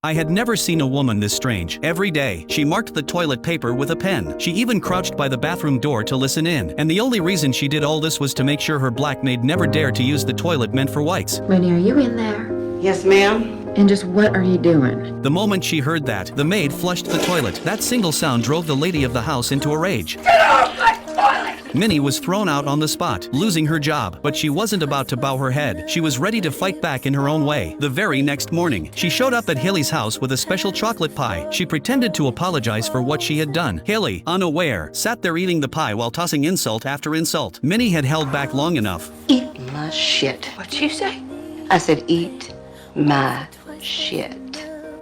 I had never seen a woman this strange. Every day, she marked the toilet paper with a pen. She even crouched by the bathroom door to listen in. And the only reason she did all this was to make sure her black maid never dared to use the toilet meant for whites. Winnie, are you in there? Yes, ma'am. And just what are you doing? The moment she heard that, the maid flushed the toilet. That single sound drove the lady of the house into a rage. Get off my toilet! Minnie was thrown out on the spot, losing her job, but she wasn't about to bow her head. She was ready to fight back in her own way. The very next morning, she showed up at Hilly's house with a special chocolate pie. She pretended to apologize for what she had done. Hilly, unaware, sat there eating the pie while tossing insult after insult. Minnie had held back long enough. Eat my shit. What'd you say? I said eat my shit.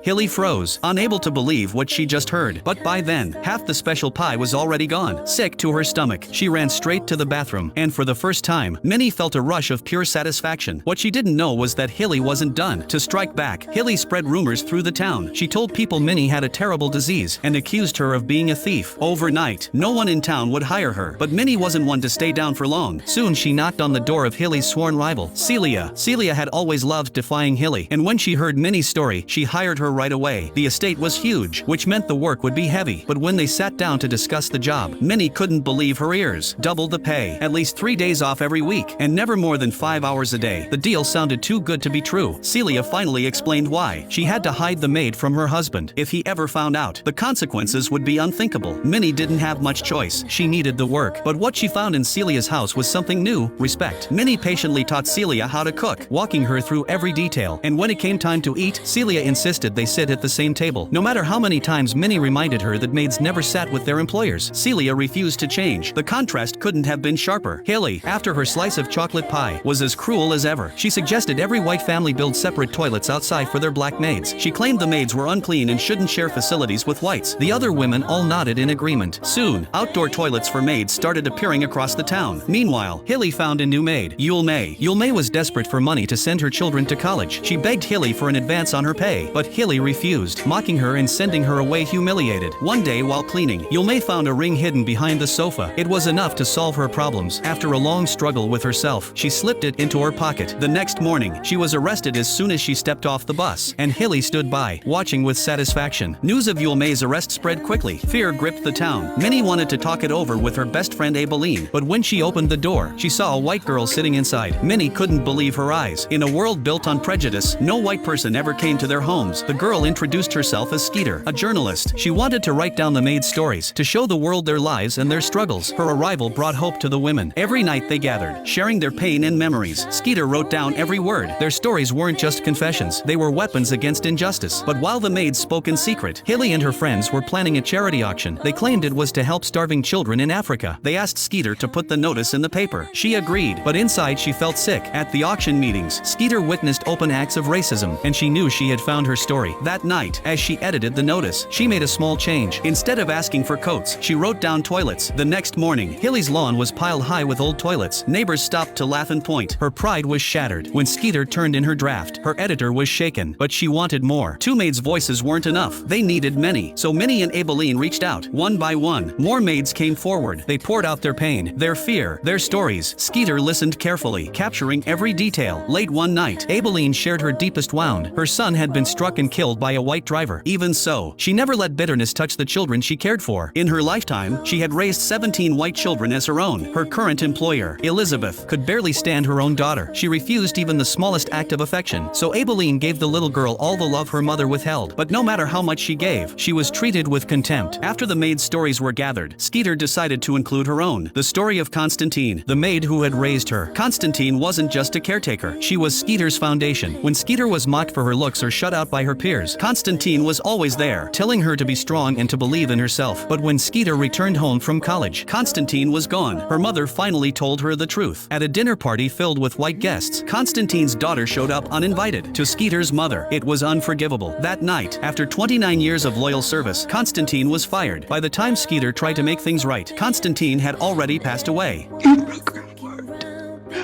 Hilly froze, unable to believe what she just heard. But by then, half the special pie was already gone. Sick to her stomach, she ran straight to the bathroom. And for the first time, Minnie felt a rush of pure satisfaction. What she didn't know was that Hilly wasn't done. To strike back, Hilly spread rumors through the town. She told people Minnie had a terrible disease and accused her of being a thief. Overnight, no one in town would hire her. But Minnie wasn't one to stay down for long. Soon she knocked on the door of Hilly's sworn rival, Celia. Celia had always loved defying Hilly, and when she heard Minnie's story, she hired her right away. The estate was huge, which meant the work would be heavy. But when they sat down to discuss the job, Minnie couldn't believe her ears. Double the pay, at least 3 days off every week, and never more than 5 hours a day. The deal sounded too good to be true. Celia finally explained why. She had to hide the maid from her husband. If he ever found out, the consequences would be unthinkable. Minnie didn't have much choice. She needed the work. But what she found in Celia's house was something new: respect. Minnie patiently taught Celia how to cook, walking her through every detail. And when it came time to eat, Celia insisted they sit at the same table. No matter how many times Minnie reminded her that maids never sat with their employers, Celia refused to change. The contrast couldn't have been sharper. Hilly, after her slice of chocolate pie, was as cruel as ever. She suggested every white family build separate toilets outside for their black maids. She claimed the maids were unclean and shouldn't share facilities with whites. The other women all nodded in agreement. Soon, outdoor toilets for maids started appearing across the town. Meanwhile, Hilly found a new maid, Yule May. Yule May was desperate for money to send her children to college. She begged Hilly for an advance on her pay, but Hilly refused, mocking her and sending her away humiliated. One day while cleaning, Yule May found a ring hidden behind the sofa. It was enough to solve her problems. After a long struggle with herself, she slipped it into her pocket. The next morning, she was arrested as soon as she stepped off the bus, and Hilly stood by, watching with satisfaction. News of Yule May's arrest spread quickly. Fear gripped the town. Minnie wanted to talk it over with her best friend Aibileen, but when she opened the door, she saw a white girl sitting inside. Minnie couldn't believe her eyes. In a world built on prejudice, no white person ever came to their homes. The girl introduced herself as Skeeter, a journalist. She wanted to write down the maids' stories, to show the world their lives and their struggles. Her arrival brought hope to the women. Every night they gathered, sharing their pain and memories. Skeeter wrote down every word. Their stories weren't just confessions, they were weapons against injustice. But while the maids spoke in secret, Hilly and her friends were planning a charity auction. They claimed it was to help starving children in Africa. They asked Skeeter to put the notice in the paper. She agreed, but inside she felt sick. At the auction meetings, Skeeter witnessed open acts of racism, and she knew she had found her story. That night, as she edited the notice, she made a small change. Instead of asking for coats, she wrote down toilets. The next morning, Hilly's lawn was piled high with old toilets. Neighbors stopped to laugh and point. Her pride was shattered. When Skeeter turned in her draft, her editor was shaken, but she wanted more. Two maids' voices weren't enough. They needed many. So Minnie and Aibileen reached out. One by one, more maids came forward. They poured out their pain, their fear, their stories. Skeeter listened carefully, capturing every detail. Late one night, Aibileen shared her deepest wound. Her son had been struck and killed by a white driver. Even so, she never let bitterness touch the children she cared for. In her lifetime, she had raised 17 white children as her own. Her current employer, Elizabeth, could barely stand her own daughter. She refused even the smallest act of affection. So Aibileen gave the little girl all the love her mother withheld. But no matter how much she gave, she was treated with contempt. After the maids' stories were gathered, Skeeter decided to include her own. The story of Constantine, the maid who had raised her. Constantine wasn't just a caretaker. She was Skeeter's foundation. When Skeeter was mocked for her looks or shut out by her peers, Constantine was always there, telling her to be strong and to believe in herself. But when Skeeter returned home from college, Constantine was gone. Her mother finally told her the truth. At a dinner party filled with white guests, Constantine's daughter showed up uninvited. To Skeeter's mother, it was unforgivable. That night, after 29 years of loyal service, Constantine was fired. By the time Skeeter tried to make things right, Constantine had already passed away. You broke her heart.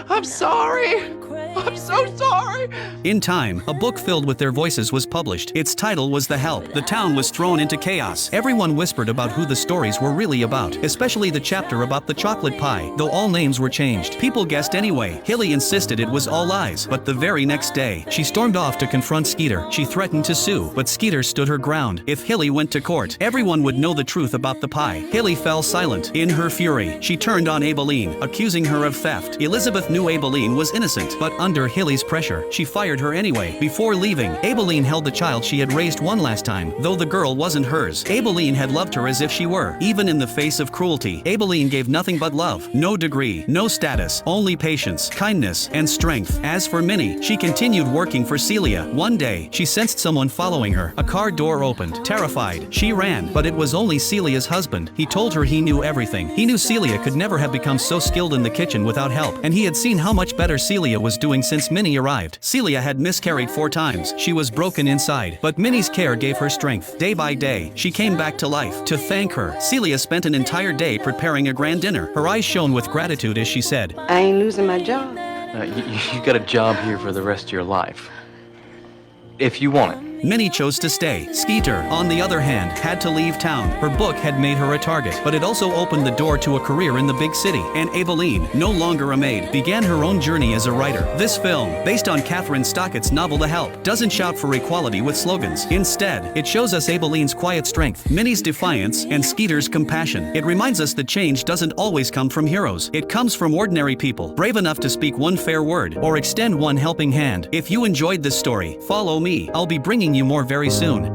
I'm sorry. I'm so sorry. In time, a book filled with their voices was published. Its title was The Help. The town was thrown into chaos. Everyone whispered about who the stories were really about, especially the chapter about the chocolate pie, though all names were changed. People guessed anyway. Hilly insisted it was all lies, but the very next day, she stormed off to confront Skeeter. She threatened to sue, but Skeeter stood her ground. If Hilly went to court, everyone would know the truth about the pie. Hilly fell silent. In her fury, she turned on Aibileen, accusing her of theft. Elizabeth knew Aibileen was innocent, but under Hilly's pressure, she fired her anyway. Before leaving, Aibileen held the child she had raised one last time, though the girl wasn't hers. Aibileen had loved her as if she were. Even in the face of cruelty, Aibileen gave nothing but love. No degree, no status, only patience, kindness, and strength. As for Minnie, she continued working for Celia. One day, she sensed someone following her. A car door opened. Terrified, she ran, but it was only Celia's husband. He told her he knew everything. He knew Celia could never have become so skilled in the kitchen without help, and he had seen how much better Celia was doing since Minnie arrived. Celia had miscarried 4 times. She was broken inside, but Minnie's care gave her strength. Day by day, she came back to life. To thank her, Celia spent an entire day preparing a grand dinner. Her eyes shone with gratitude as she said, I ain't losing my job. You got a job here for the rest of your life. If you want it. Minnie chose to stay. Skeeter, on the other hand, had to leave town. Her book had made her a target, but it also opened the door to a career in the big city. And Aibileen, no longer a maid, began her own journey as a writer. This film, based on Catherine Stockett's novel The Help, doesn't shout for equality with slogans. Instead, it shows us Aibileen's quiet strength, Minnie's defiance, and Skeeter's compassion. It reminds us that change doesn't always come from heroes. It comes from ordinary people, brave enough to speak one fair word or extend one helping hand. If you enjoyed this story, follow me. I'll be bringing you more very soon.